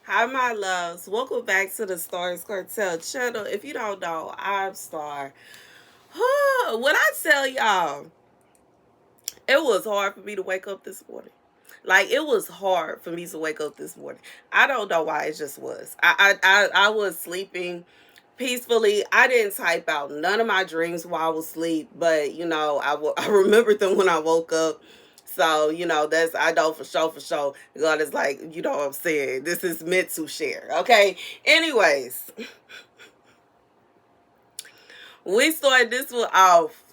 Hi, my loves. Welcome back to the Starscartel channel. If you don't know, I'm Star. When I tell y'all, it was hard for me to wake up this morning. Like, it was hard for me to wake up this morning. I don't know why, it just was. I was sleeping peacefully. I didn't type out none of my dreams while I was asleep, but I remembered them when I woke up. So, that's, I know for sure. God is like, you know what I'm saying? This is meant to share. Okay. Anyways, we started this one off.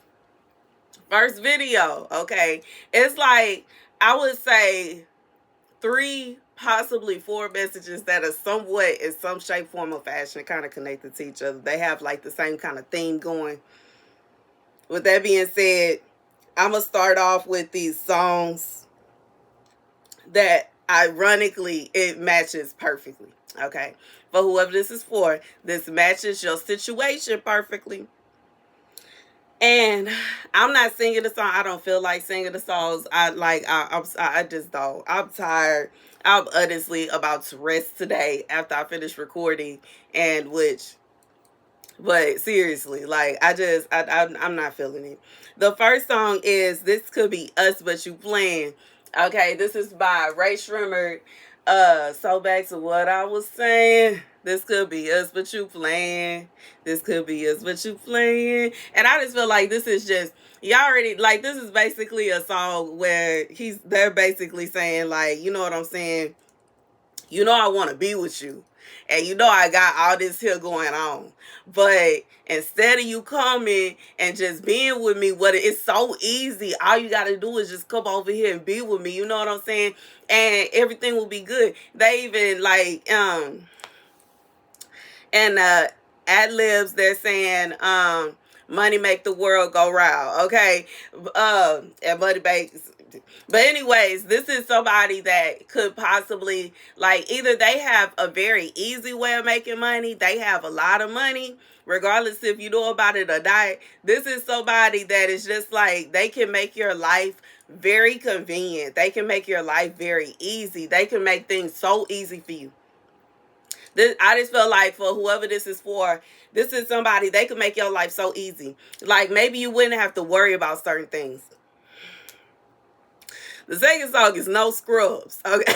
First video. Okay. It's like, I would say three, possibly four messages that are somewhat in some shape, form, or fashion kind of connected to each other. They have like the same kind of theme going. With that being said, I'm going to start off with these songs that ironically it matches perfectly. Okay. For whoever this is for, this matches your situation perfectly. And I'm not singing the song. I don't feel like singing the songs. I just don't. I'm tired. I'm honestly about to rest today after I finish recording, but seriously, like I'm not feeling it. The first song is "This Could Be Us, But You Playing." Okay, this is by Ray Shrimmer. So back to what I was saying. This could be us, but you playing. This could be us, but you playing. And I just feel like this is just, y'all already, like, this is basically a song where they're basically saying, like, you know what I'm saying? I want to be with you. And I got all this here going on. But instead of you coming and just being with me, it's so easy. All you got to do is just come over here and be with me. You know what I'm saying? And everything will be good. They even and ad libs, they're saying, money make the world go round. Okay. And money makes. But anyways, this is somebody that could possibly, like, either they have a very easy way of making money, they have a lot of money, regardless if you know about it or not. This is somebody that is just like, they can make your life very convenient. They can make your life very easy. They can make things so easy for you. I just feel like for whoever this is for, this is somebody, they can make your life so easy. Like, maybe you wouldn't have to worry about certain things. The second song is No Scrubs, okay?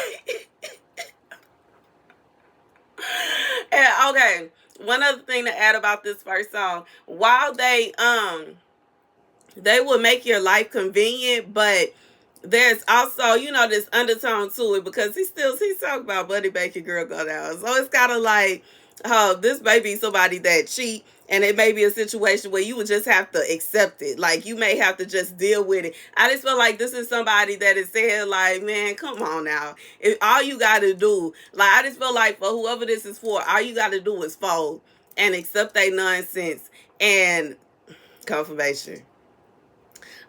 And okay, one other thing to add about this first song, while they will make your life convenient, but there's also, this undertone to it, because he's talking about buddy baking girl go down. So it's kind of like, this may be somebody that cheat, and it may be a situation where you would just have to accept it. Like, you may have to just deal with it. I just feel like this is somebody that is saying, like, man, come on now. If all you got to do, like, I just feel like for whoever this is for, all you got to do is fold and accept their nonsense and confirmation.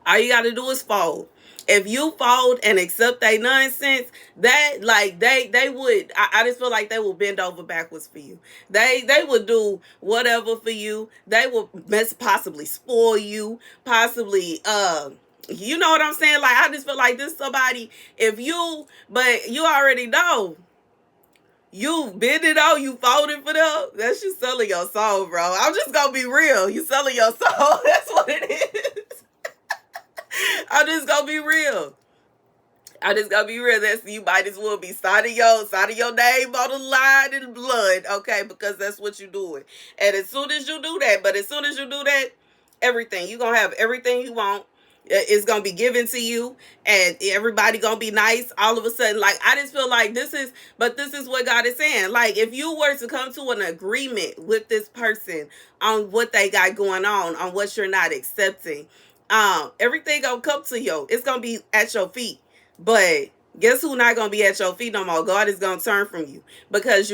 All you got to do is fold. If you fold and accept their nonsense, that, like, they would, I just feel like they will bend over backwards for you. They would do whatever for you. They will possibly spoil you, possibly, you know what I'm saying? Like, I just feel like this somebody, but you already know, you bend it out, you folded for them, that's you selling your soul, bro. I'm just gonna be real. You selling your soul. That's what it is. I'm just gonna be real. That's, you might as well be signing your name on the line in blood, okay? Because that's what you're doing. And as soon as you do that, everything, you're gonna have everything you want. It's gonna be given to you, and everybody gonna be nice all of a sudden. Like, I just feel like this is what God is saying. Like, if you were to come to an agreement with this person on what they got going on what you're not accepting, everything gonna come to you. It's gonna be at your feet. But guess who not gonna be at your feet no more? God is gonna turn from you, because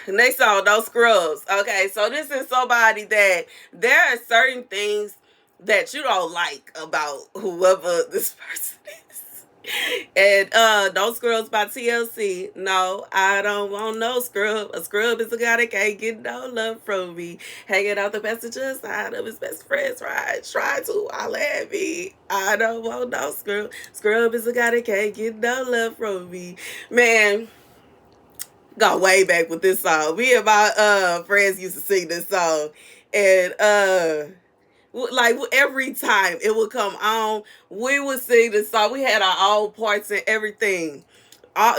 Next song, No Scrubs. Okay, so this is somebody that there are certain things that you don't like about whoever this person is. And no scrubs by TLC. No, I don't want no scrub. A scrub is a guy that can't get no love from me. Hanging out the passenger side of his best friend's ride, trying to holler at me. I don't want no scrub. Scrub is a guy that can't get no love from me. Man, got way back with this song. Me and my friends used to sing this song. And like every time it would come on, we would sing the song. We had our own parts and everything. All,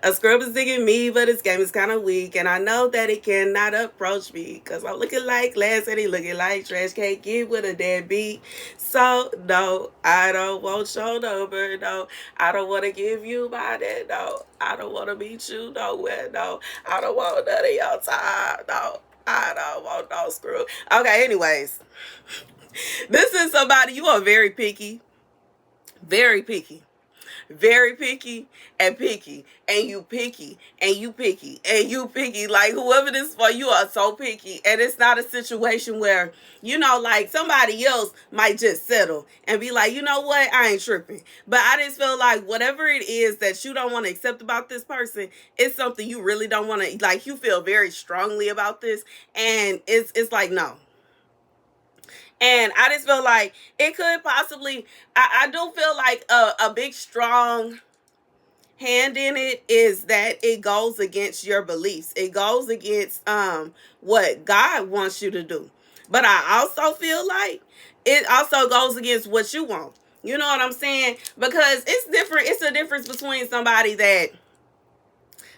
a scrub is digging me, but his game is kind of weak, and I know that he cannot approach me because I'm looking like glass and he looking like trash. Can't get with a deadbeat. So no, I don't want your number. No, I don't want to give you my that. No, I don't want to meet you nowhere. No, I don't want none of your time. No, I don't want no screw. Okay, anyways, this is somebody you are very picky, very picky. Very picky and picky, and you picky and you picky and you picky. Like whoever this for, you are so picky, and it's not a situation where like somebody else might just settle and be like, you know what, I ain't tripping. But I just feel like whatever it is that you don't want to accept about this person, it's something you really don't want to like. You feel very strongly about this, and it's like no. And I just feel like it could possibly, I do feel like a big strong hand in it is that it goes against your beliefs. It goes against what God wants you to do. But I also feel like it also goes against what you want. You know what I'm saying? Because it's different. It's a difference between somebody that,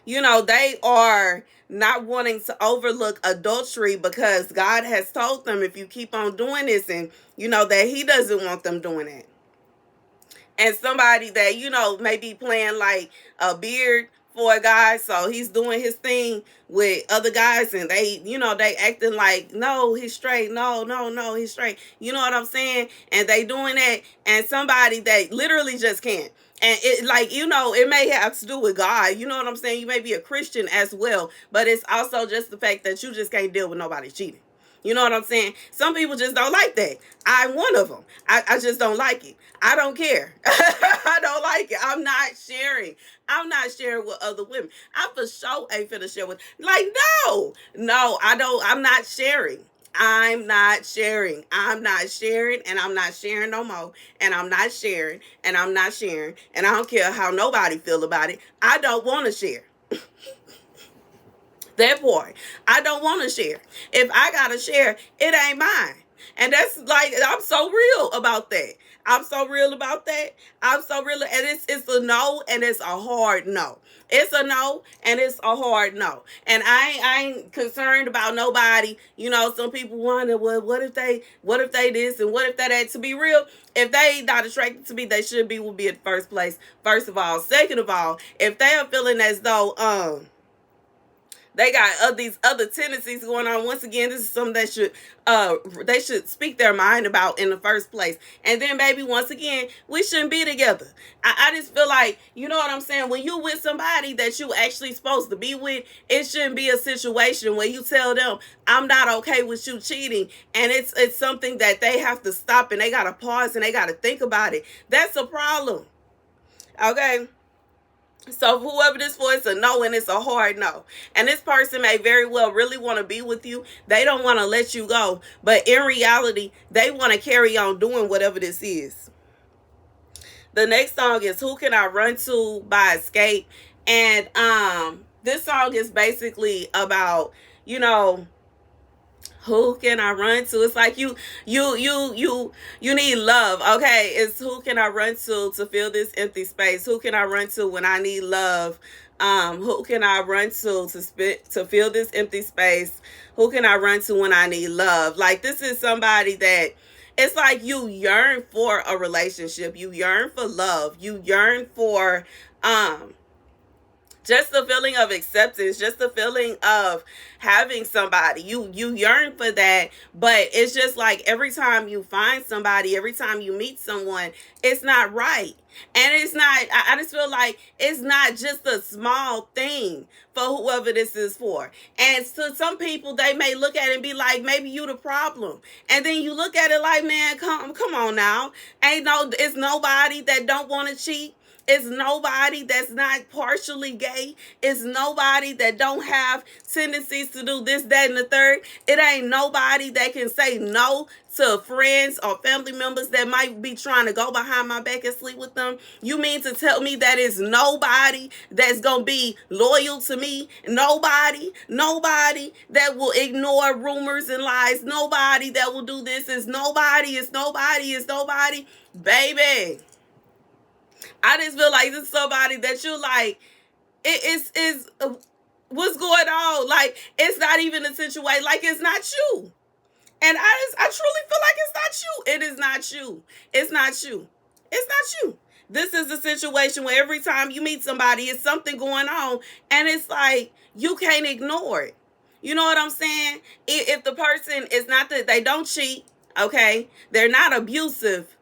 they are not wanting to overlook adultery because God has told them if you keep on doing this and that he doesn't want them doing it. And somebody that, may be playing like a beard for a guy, so he's doing his thing with other guys and they acting like, no, he's straight. No, he's straight. You know what I'm saying? And they doing that, and somebody that literally just can't. And it it may have to do with God. You know what I'm saying? You may be a Christian as well, but it's also just the fact that you just can't deal with nobody cheating. You know what I'm saying? Some people just don't like that. I'm one of them. I just don't like it. I don't care. I don't like it. I'm not sharing. I'm not sharing with other women. I for sure ain't finna share with, no, I don't. I'm not sharing. I'm not sharing. I'm not sharing, and I'm not sharing no more. And I'm not sharing, and I'm not sharing. And I don't care how nobody feel about it. I don't want to share. That part. I don't want to share. If I got to share, it ain't mine. And that's like, I'm so real about that. I'm so real about that. I'm so real. And it's a no, and it's a hard no. It's a no, and it's a hard no. And I ain't concerned about nobody. Some people wonder, well, what if they this and what if that? To be real, if they not attracted to me, they should be will be in first place. First of all. Second of all, if they are feeling as though they got these other tendencies going on. Once again, this is something that they should speak their mind about in the first place. And then, baby, once again, we shouldn't be together. I just feel like, you know what I'm saying? When you with somebody that you actually supposed to be with, it shouldn't be a situation where you tell them, I'm not okay with you cheating. And it's something that they have to stop and they got to pause and they got to think about it. That's a problem. Okay? So whoever this for, it's a no, and it's a hard no. And this person may very well really want to be with you. They don't want to let you go. But in reality, they want to carry on doing whatever this is. The next song is Who Can I Run To by Escape. And this song is basically about, who can I run to? It's like you need love. Okay, it's who can I run to fill this empty space? Who can I run to when I need love? Who can I run to fill this empty space? Who can I run to when I need love? Like, this is somebody that it's like you yearn for a relationship. You yearn for love. You yearn for just the feeling of acceptance, just the feeling of having somebody. You yearn for that, but it's just like every time you find somebody, every time you meet someone, it's not right. And it's not, I just feel like it's not just a small thing for whoever this is for. And to some people, they may look at it and be like, maybe you the problem. And then you look at it like, man, come on now. It's nobody that don't want to cheat. It's nobody that's not partially gay. It's nobody that don't have tendencies to do this, that, and the third. It ain't nobody that can say no to friends or family members that might be trying to go behind my back and sleep with them. You mean to tell me that it's nobody that's going to be loyal to me? Nobody that will ignore rumors and lies. Nobody that will do this. It's nobody. Baby, I just feel like this is somebody that you like, what's going on? Like, it's not even a situation, like, it's not you. And I truly feel like it's not you. It is not you. It's not you. It's not you. This is a situation where every time you meet somebody, it's something going on, and it's like, you can't ignore it. You know what I'm saying? If the person is not that they don't cheat, okay, they're not abusive,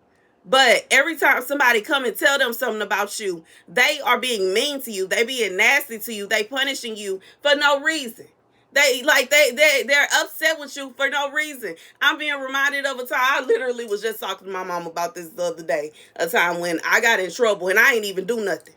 but every time somebody come and tell them something about you, they are being mean to you. They being nasty to you. They punishing you for no reason. They're upset with you for no reason. I'm being reminded of a time. I literally was just talking to my mom about this the other day. A time when I got in trouble and I ain't even do nothing.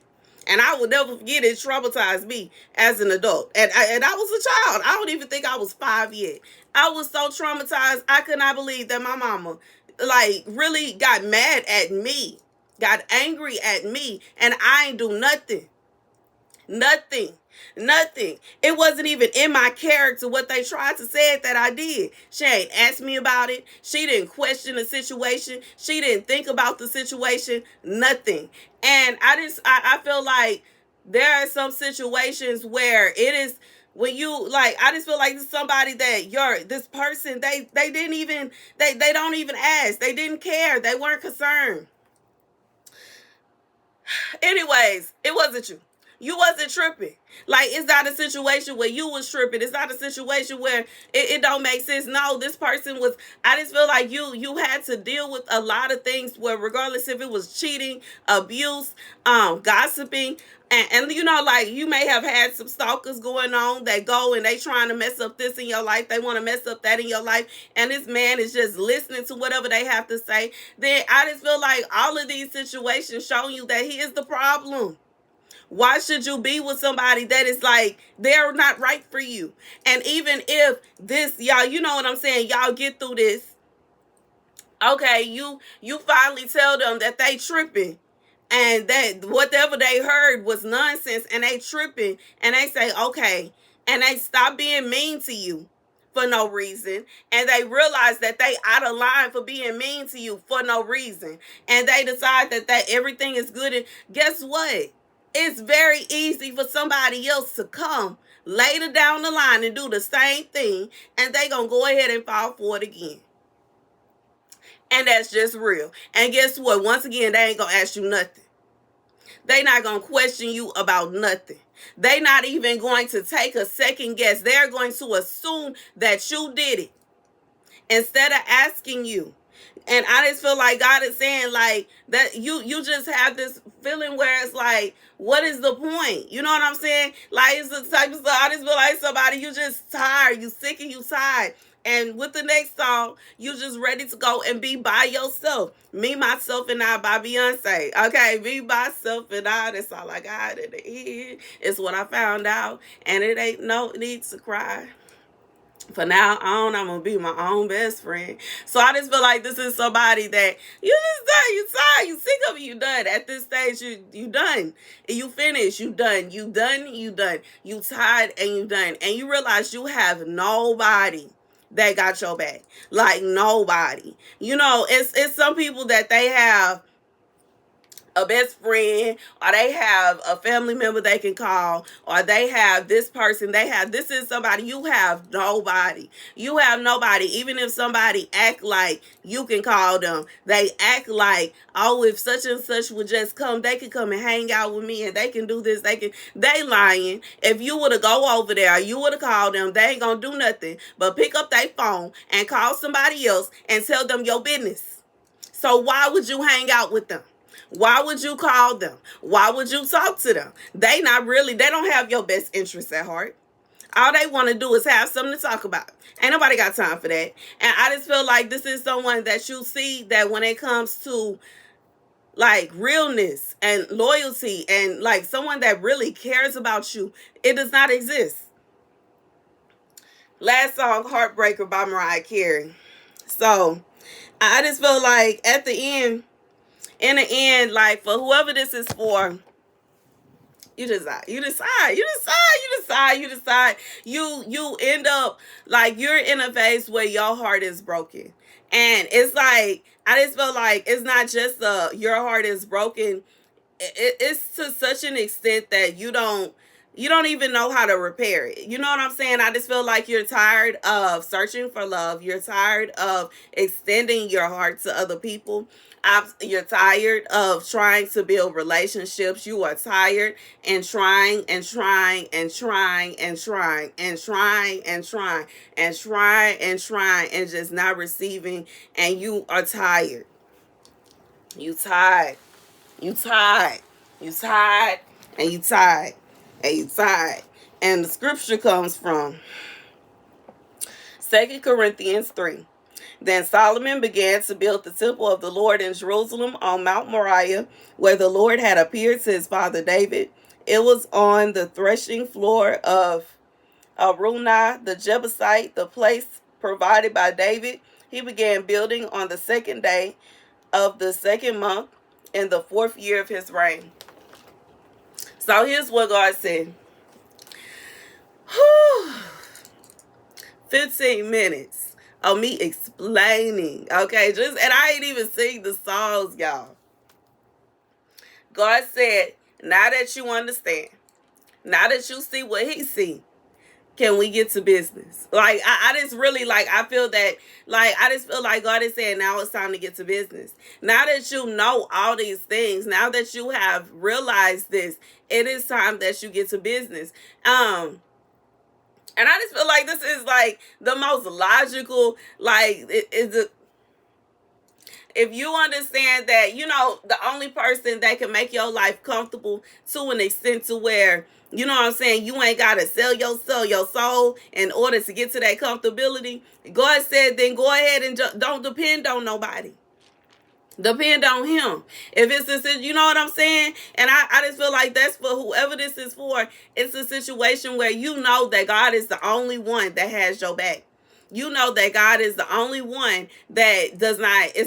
And I will never forget it. Traumatized me as an adult. And I was a child. I don't even think I was 5 yet. I was so traumatized. I could not believe that my mama like really got mad at me, got angry at me, and I ain't do nothing. It wasn't even in my character what they tried to say that I did. She ain't asked me about it. She didn't question the situation. She didn't think about the situation. Nothing. And I feel like there are some situations where it is, when you like, I just feel like this is somebody that this person, they didn't even, they don't even ask. They didn't care. They weren't concerned. Anyways, it wasn't you. You wasn't tripping. Like, it's not a situation where you was tripping. It's not a situation where it don't make sense. No, this person was, I just feel like you had to deal with a lot of things where, regardless if it was cheating, abuse, gossiping, and you know, like, you may have had some stalkers going on that go and they trying to mess up this in your life. They want to mess up that in your life. And this man is just listening to whatever they have to say. Then I just feel like all of these situations show you that he is the problem. Why should you be with somebody that is like, they're not right for you? And even if this, y'all, you know what I'm saying, y'all get through this. Okay, you finally tell them that they tripping and that whatever they heard was nonsense and they tripping, and they say, okay, and they stop being mean to you for no reason, and they realize that they out of line for being mean to you for no reason, and they decide that everything is good. And guess what? It's very easy for somebody else to come later down the line and do the same thing, and they gonna go ahead and fall for it again. And that's just real. And guess what? Once again, they ain't gonna ask you nothing. They not gonna question you about nothing. They not even going to take a second guess. They're going to assume that you did it instead of asking you. And I just feel like God is saying, like, that you just have this feeling where it's like, what is the point? You know what I'm saying? Like, it's the type of stuff. I just feel like somebody, you just tired, you sick and you tired. And with the next song, you just ready to go and be by yourself. Me, Myself, and I by Beyonce. Okay, me, myself, and I. That's all I got in the end. It's what I found out. And it ain't no need to cry. For now on, I'm gonna be my own best friend. So I just feel like this is somebody that you just done, you tired, you sick of it, you done. At this stage, you done. You finished, you done. You done. You tired and you done. And you realize you have nobody that got your back. Like, nobody. You know, it's some people that they have a best friend, or they have a family member they can call, or they have this person, this is somebody. You have nobody. You have nobody. Even if somebody act like you can call them, they act like, oh, if such and such would just come, they could come and hang out with me and they can do this, they lying. If you would have go over there, you would have called them, they ain't gonna do nothing but pick up their phone and call somebody else and tell them your business. So why would you hang out with them? Why would you call them? Why would you talk to them? They don't have your best interests at heart. All they want to do is have something to talk about. Ain't nobody got time for that. And I just feel like this is someone that you see that when it comes to like realness and loyalty and like someone that really cares about you, it does not exist. Last song, Heartbreaker by Mariah Carey. So I just feel like at the end, in the end, like for whoever this is for, you decide. You end up like you're in a phase where your heart is broken. And it's like, I just feel like it's not just your heart is broken. It's to such an extent that you don't even know how to repair it. You know what I'm saying? I just feel like you're tired of searching for love. You're tired of extending your heart to other people. You're tired of trying to build relationships. You are tired and trying and trying and trying and trying and trying and trying and trying and trying and just not receiving. And you are tired. You tired. You tired. You tired. And you tired. And you tired. And the scripture comes from 2 Corinthians 3. Then Solomon began to build the temple of the Lord in Jerusalem on Mount Moriah, where the Lord had appeared to his father David. It was on the threshing floor of Arunah the Jebusite, the place provided by David. He began building on the second day of the second month in the 4th year of his reign. So here's what God said. 15 minutes of me explaining, okay? And I ain't even sing the songs, y'all. God said, now that you understand, now that you see what he see, can we get to business? Like, I just really, like, I feel that, like, I just feel like God is saying, now it's time to get to business. Now that you know all these things, now that you have realized this, it is time that you get to business. And I just feel like this is like the most logical, like, if you understand that, you know, the only person that can make your life comfortable to an extent to where, you know what I'm saying, you ain't got to sell your soul in order to get to that comfortability. God said, then go ahead and don't depend on nobody. Depend on him. If it's a, you know what I'm saying? And I just feel like that's for whoever this is for. It's a situation where you know that God is the only one that has your back. You know that God is the only one that is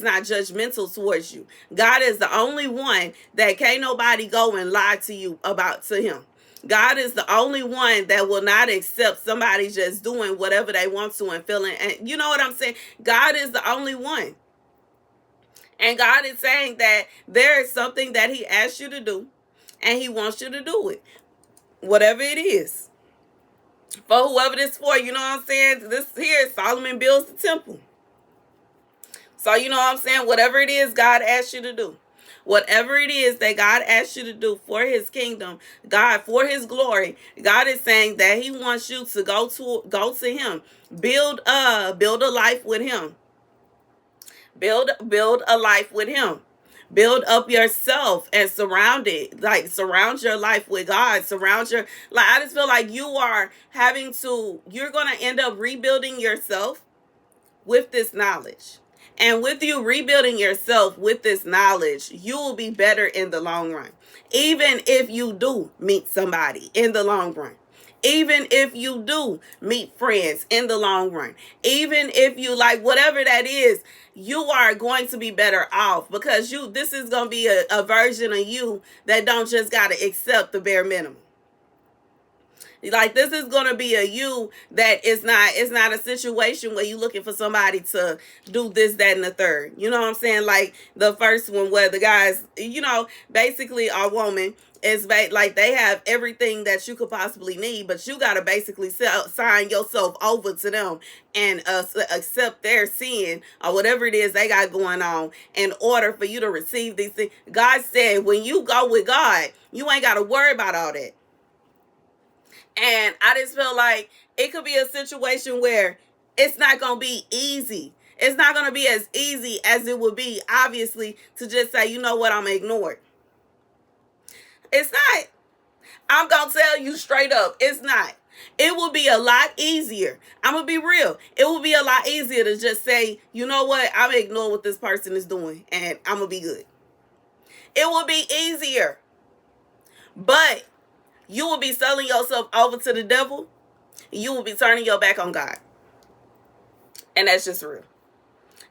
not judgmental towards you. God is the only one that can't nobody go and lie to you to him. God is the only one that will not accept somebody just doing whatever they want to and feeling. And you know what I'm saying? God is the only one. And God is saying that there is something that he asked you to do, and he wants you to do it. Whatever it is. For whoever this for, you know what I'm saying? This here, Solomon builds the temple. So, you know what I'm saying? Whatever it is God asked you to do. Whatever it is that God asked you to do for his kingdom, God, for his glory, God is saying that he wants you to go to him. Build a life with him. Build a life with him. Build up yourself and surround your life with God. I just feel like you're going to end up rebuilding yourself with this knowledge. And with you rebuilding yourself with this knowledge, you will be better in the long run. Even if you do meet somebody in the long run. Even if you do meet friends in the long run. Even if you like whatever that is, you are going to be better off because this is going to be a version of you that don't just got to accept the bare minimum. Like, this is gonna be a you that is not, it's not a situation where you looking for somebody to do this, that, and the third. You know what I'm saying? Like the first one where the guys, basically our woman is like they have everything that you could possibly need, but you gotta basically sign yourself over to them and accept their sin or whatever it is they got going on in order for you to receive these things. God said when you go with God, you ain't gotta worry about all that. And I just feel like it could be a situation where it's not going to be easy. It's not going to be as easy as it would be, obviously, to just say, you know what, I'm going to ignore it. It's not. I'm going to tell you straight up, it's not. It will be a lot easier. I'm going to be real. It will be a lot easier to just say, you know what, I'm going to ignore what this person is doing and I'm going to be good. It will be easier. But you will be selling yourself over to the devil. You will be turning your back on God. And that's just real.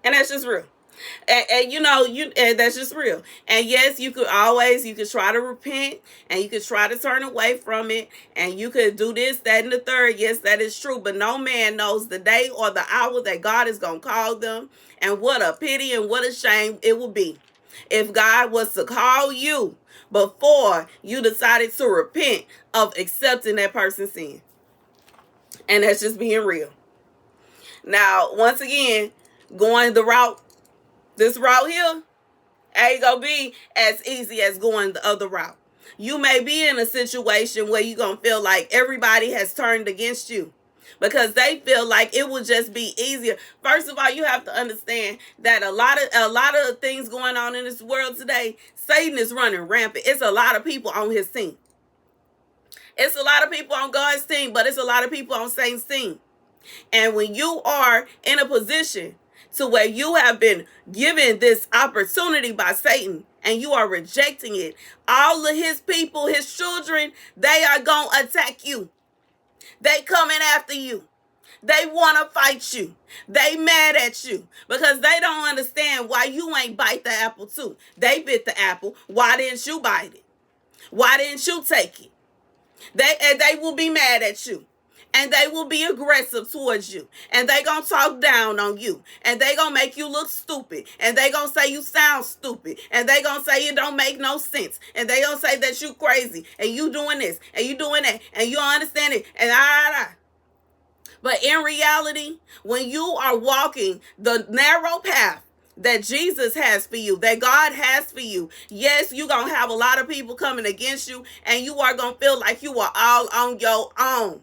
And that's just real. And that's just real. And yes, you could try to repent and you could try to turn away from it and you could do this, that, and the third. Yes, that is true. But no man knows the day or the hour that God is going to call them. And what a pity and what a shame it will be if God was to call you before you decided to repent of accepting that person's sin. And that's just being real. Now, once again, going this route here, ain't gonna be as easy as going the other route. You may be in a situation where you're gonna feel like everybody has turned against you because they feel like it would just be easier. First of all, you have to understand that a lot of things going on in this world today, Satan is running rampant. It's a lot of people on his team. It's a lot of people on God's team, but it's a lot of people on Satan's team. And when you are in a position to where you have been given this opportunity by Satan and you are rejecting it, all of his people, his children, they are going to attack you. They coming after you. They want to fight you. They mad at you because they don't understand why you ain't bite the apple too. They bit the apple. Why didn't you bite it? Why didn't you take it? They will be mad at you. And they will be aggressive towards you. And they gonna talk down on you. And they gonna make you look stupid. And they gonna say you sound stupid. And they gonna say it don't make no sense. And they gonna say that you crazy. And you doing this. And you doing that. And you don't understand it. And But in reality, when you are walking the narrow path that Jesus has for you, that God has for you, yes, you're going to have a lot of people coming against you. And you are going to feel like you are all on your own.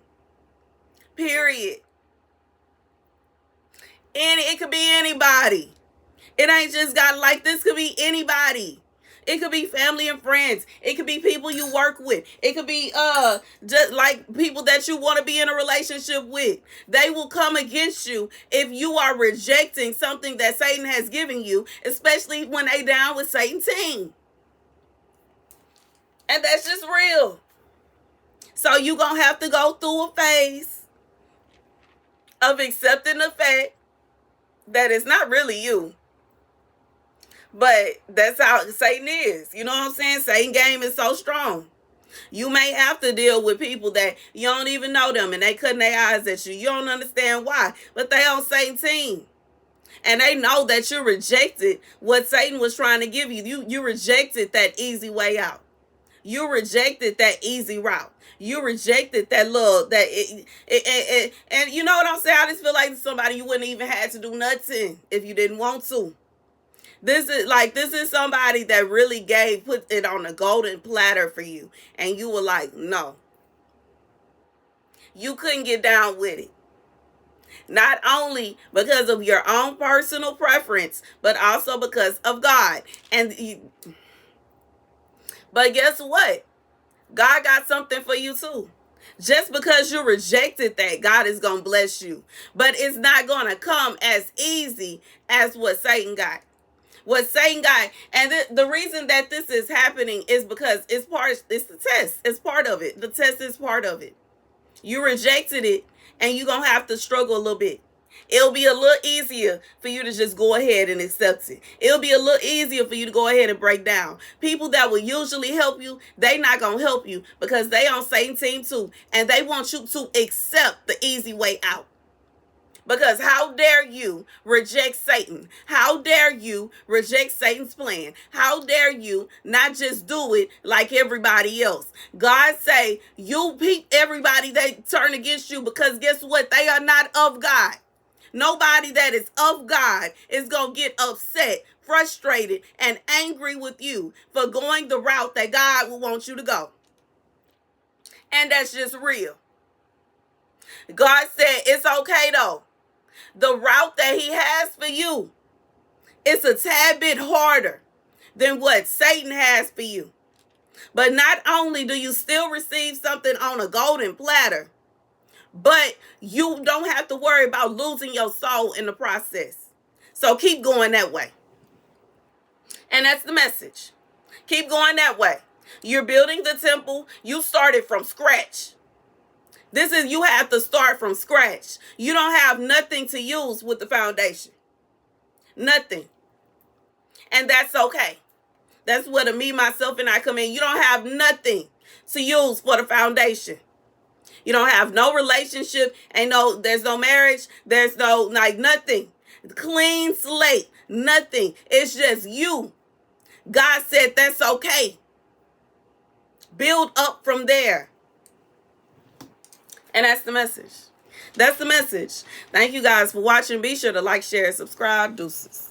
Period. And it could be anybody. It ain't just got like this. Could be anybody. It could be family and friends. It could be people you work with. It could be just like people that you want to be in a relationship with. They will come against you if you are rejecting something that Satan has given you, especially when they down with Satan's team. And that's just real. So you're going to have to go through a phase of accepting the fact that it's not really you. But that's how Satan is. You know what I'm saying? Satan's game is so strong. You may have to deal with people that you don't even know them and they cutting their eyes at you. You don't understand why. But they on Satan's team. And they know that you rejected what Satan was trying to give you. You rejected that easy way out. You rejected that easy route. You rejected that love. And you know what I'm saying? I just feel like somebody you wouldn't even have to do nothing if you didn't want to. This is somebody that really put it on a golden platter for you. And you were like, no. You couldn't get down with it. Not only because of your own personal preference, but also because of God. But guess what? God got something for you too. Just because you rejected that, God is going to bless you. But it's not going to come as easy as what Satan got. What Satan got. And the reason that this is happening is because it's the test. It's part of it. The test is part of it. You rejected it and you're going to have to struggle a little bit. It'll be a little easier for you to just go ahead and accept it. It'll be a little easier for you to go ahead and break down. People that will usually help you, they not going to help you because they on Satan team too. And they want you to accept the easy way out. Because how dare you reject Satan? How dare you reject Satan's plan? How dare you not just do it like everybody else? God say, you peep everybody that turn against you, because guess what? They are not of God. Nobody that is of God is going to get upset, frustrated, and angry with you for going the route that God will want you to go. And that's just real. God said it's okay though. The route that he has for you is a tad bit harder than what Satan has for you. But not only do you still receive something on a golden platter, but you don't have to worry about losing your soul in the process. So keep going that way. And that's the message. Keep going that way. You're building the temple. You started from scratch. You have to start from scratch. You don't have nothing to use with the foundation. Nothing. And that's okay. That's where the me, myself, and I come in. You don't have nothing to use for the foundation. You don't have no relationship. There's no marriage. There's no, nothing. Clean slate. Nothing. It's just you. God said that's okay. Build up from there. And that's the message. That's the message. Thank you guys for watching. Be sure to like, share, and subscribe. Deuces.